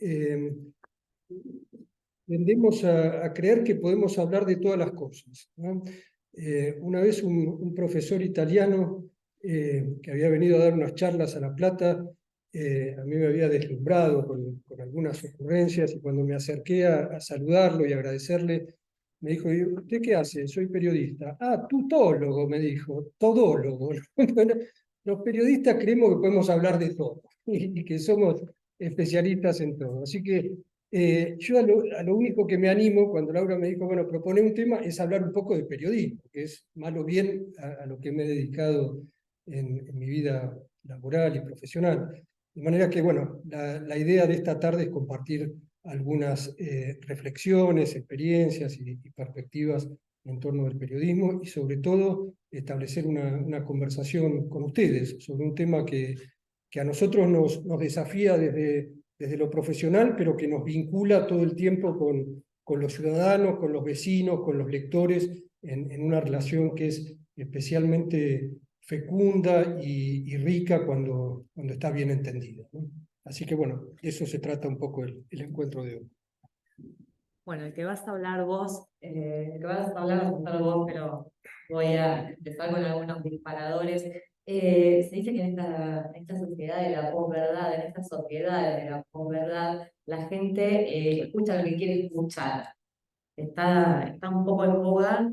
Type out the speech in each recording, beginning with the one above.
eh, tendemos a creer que podemos hablar de todas las cosas, ¿no? Una vez un profesor italiano que había venido a dar unas charlas a La Plata, a mí me había deslumbrado con algunas ocurrencias, y cuando me acerqué a saludarlo y agradecerle, me dijo: "¿Y usted qué hace?". "Soy periodista". "Ah, tutólogo", me dijo, todólogo. Bueno, los periodistas creemos que podemos hablar de todo y que somos especialistas en todo. Así que yo a lo único que me animo cuando Laura me dijo, bueno, propone un tema, es hablar un poco de periodismo, que es más o bien a lo que me he dedicado en mi vida laboral y profesional. De manera que, bueno, la idea de esta tarde es compartir algunas reflexiones, experiencias y perspectivas en torno del periodismo, y sobre todo establecer una conversación con ustedes sobre un tema que a nosotros nos desafía desde lo profesional, pero que nos vincula todo el tiempo con los ciudadanos, con los vecinos, con los lectores, en una relación que es especialmente fecunda y rica cuando está bien entendida, ¿no? Así que bueno, de eso se trata un poco el encuentro de hoy. Bueno, el que vas a hablar vos, vas a contar vos, pero voy a empezar con algunos disparadores. Se dice que en esta sociedad de la posverdad, en esta sociedad de la posverdad, la gente escucha lo que quiere escuchar. Está un poco en boga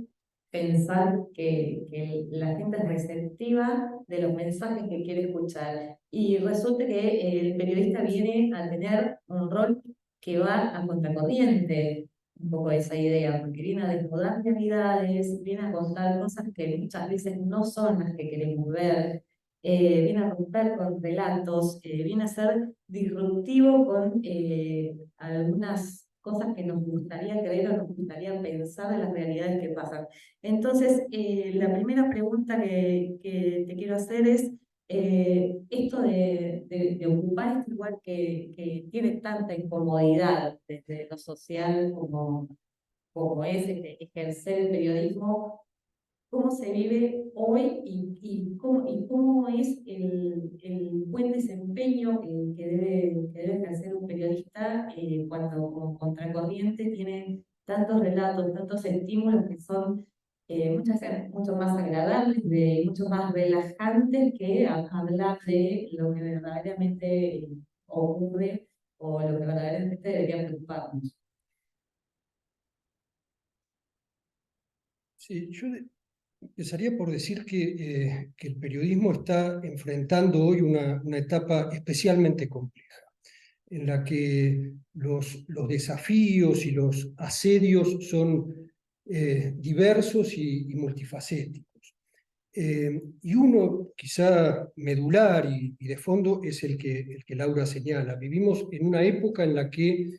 pensar que la gente es receptiva de los mensajes que quiere escuchar. Y resulta que el periodista viene a tener un rol que va a contracorriente un poco de esa idea, porque viene a desnudar realidades, viene a contar cosas que muchas veces no son las que queremos ver, viene a romper con relatos, viene a ser disruptivo con algunas cosas que nos gustaría creer o nos gustaría pensar de las realidades que pasan. Entonces, la primera pregunta que te quiero hacer es, esto de ocupar este lugar que tiene tanta incomodidad desde lo social como es ejercer el periodismo, ¿cómo se vive hoy y cómo es el buen desempeño que debe ejercer un periodista cuando como contracorriente tiene tantos relatos, tantos estímulos que son muchas veces mucho más agradables, mucho más relajantes que hablar de lo que verdaderamente ocurre o lo que verdaderamente debería preocuparnos? Sí, yo empezaría por decir que el periodismo está enfrentando hoy una etapa especialmente compleja, en la que los desafíos y los asedios son diversos y multifacéticos. Y uno quizá medular y de fondo es el que Laura señala. Vivimos en una época en la que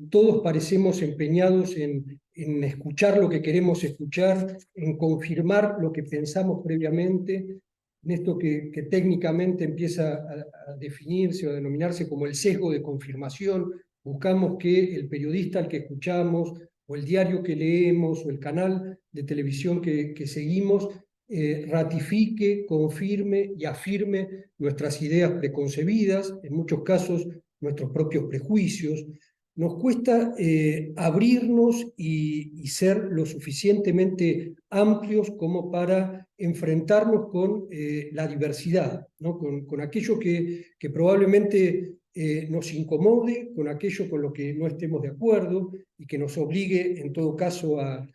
todos parecemos empeñados en escuchar lo que queremos escuchar, en confirmar lo que pensamos previamente, en esto que técnicamente empieza a definirse o a denominarse como el sesgo de confirmación. Buscamos que el periodista al que escuchamos, o el diario que leemos, o el canal de televisión que seguimos, ratifique, confirme y afirme nuestras ideas preconcebidas, en muchos casos nuestros propios prejuicios. Nos cuesta abrirnos y ser lo suficientemente amplios como para enfrentarnos con la diversidad, ¿no? Con aquello que probablemente nos incomode, con aquello con lo que no estemos de acuerdo y que nos obligue en todo caso a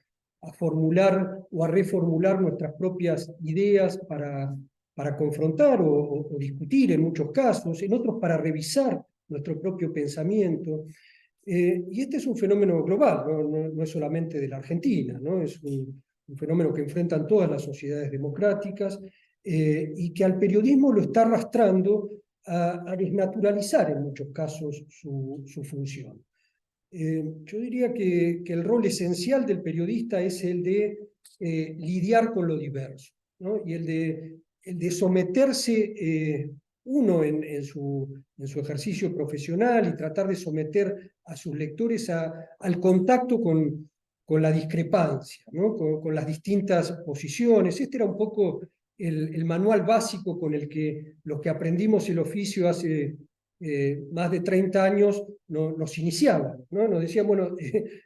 formular o a reformular nuestras propias ideas para confrontar o discutir en muchos casos, en otros para revisar nuestro propio pensamiento. Y este es un fenómeno global, no es solamente de la Argentina, ¿no? Es un fenómeno que enfrentan todas las sociedades democráticas, y que al periodismo lo está arrastrando a desnaturalizar en muchos casos su función. Yo diría que el rol esencial del periodista es el de lidiar con lo diverso, ¿no? Y el de someterse uno en su ejercicio profesional, y tratar de someter a sus lectores al contacto con la discrepancia, ¿no? Con las distintas posiciones. Este era un poco el manual básico con el que los que aprendimos el oficio hace más de 30 años nos iniciaban, ¿no? Nos decían, bueno,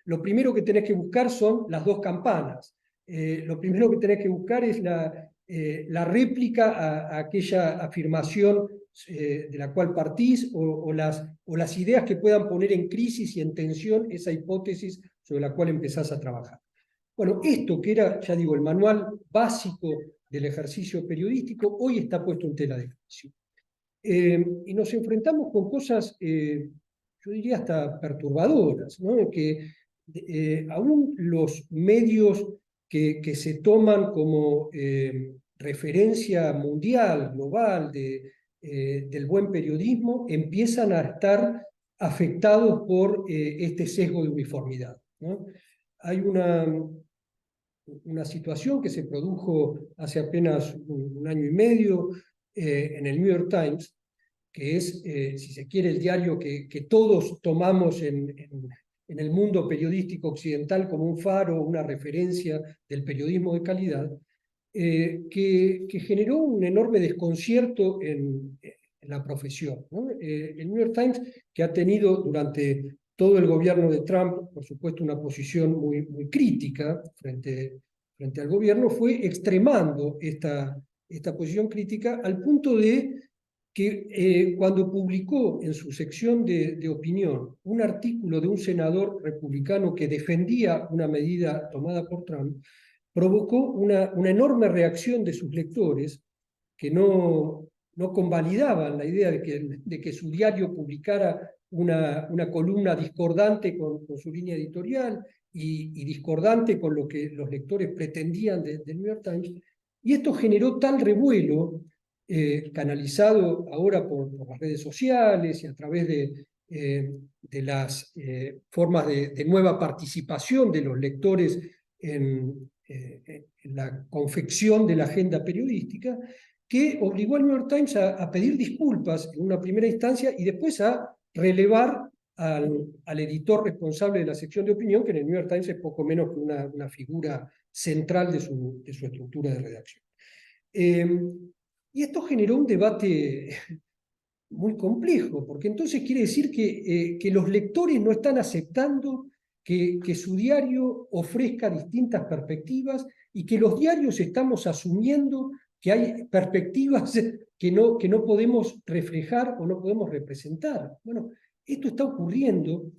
lo primero que tenés que buscar son las dos campanas. Lo primero que tenés que buscar es la réplica a aquella afirmación de la cual partís o las ideas que puedan poner en crisis y en tensión esa hipótesis sobre la cual empezás a trabajar. Bueno, esto que era, ya digo, el manual básico del ejercicio periodístico, hoy está puesto en tela de juicio. Y nos enfrentamos con cosas, yo diría hasta perturbadoras, ¿no? Que aún los medios que se toman como referencia mundial, global, del buen periodismo, empiezan a estar afectados por este sesgo de uniformidad, ¿no? Hay una situación que se produjo hace apenas un año y medio en el New York Times, que es, si se quiere, el diario que todos tomamos en el mundo periodístico occidental como un faro, una referencia del periodismo de calidad, que generó un enorme desconcierto en la profesión, ¿no? El New York Times, que ha tenido durante todo el gobierno de Trump, por supuesto, una posición muy crítica frente al gobierno, fue extremando esta posición crítica al punto de que cuando publicó en su sección de opinión un artículo de un senador republicano que defendía una medida tomada por Trump, provocó una enorme reacción de sus lectores que no convalidaban la idea de que su diario publicara una columna discordante con su línea editorial y discordante con lo que los lectores pretendían del New York Times. Y esto generó tal revuelo, canalizado ahora por las redes sociales y a través de las formas de nueva participación de los lectores en la confección de la agenda periodística, que obligó al New York Times a pedir disculpas en una primera instancia y después a relevar al editor responsable de la sección de opinión, que en el New York Times es poco menos que una figura central de su estructura de redacción. Y esto generó un debate muy complejo, porque entonces quiere decir que los lectores no están aceptando que su diario ofrezca distintas perspectivas y que los diarios estamos asumiendo que hay perspectivas que no podemos reflejar o no podemos representar. Bueno, esto está ocurriendo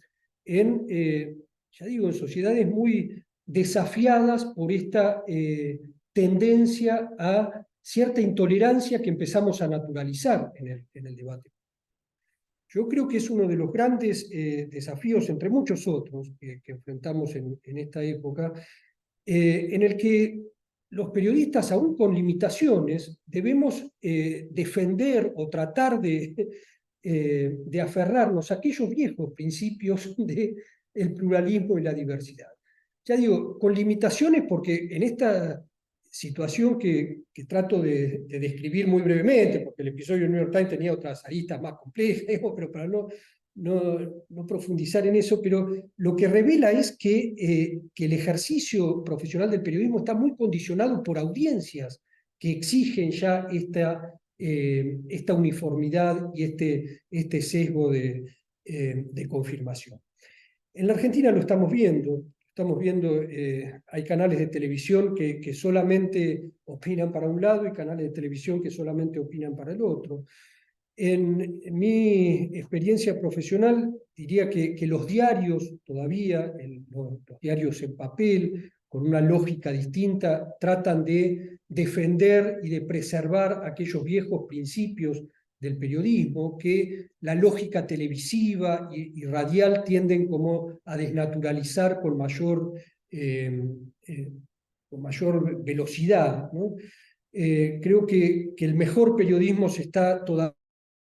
ya digo, en sociedades muy desafiadas por esta tendencia a cierta intolerancia que empezamos a naturalizar en el debate. Yo creo que es uno de los grandes desafíos, entre muchos otros, que enfrentamos en esta época, en el que los periodistas, aún con limitaciones, debemos defender o tratar de aferrarnos a aquellos viejos principios del pluralismo y la diversidad. Ya digo, con limitaciones porque en esta situación que trato de describir muy brevemente, porque el episodio del New York Times tenía otras aristas más complejas, pero para no profundizar en eso, pero lo que revela es que el ejercicio profesional del periodismo está muy condicionado por audiencias que exigen ya esta uniformidad y este sesgo de confirmación. En la Argentina lo estamos viendo, hay canales de televisión que solamente opinan para un lado y canales de televisión que solamente opinan para el otro. En mi experiencia profesional, diría que los diarios todavía, los diarios en papel, con una lógica distinta, tratan de defender y de preservar aquellos viejos principios del periodismo que la lógica televisiva y radial tienden como a desnaturalizar con mayor velocidad, ¿no? Creo que el mejor periodismo se está todavía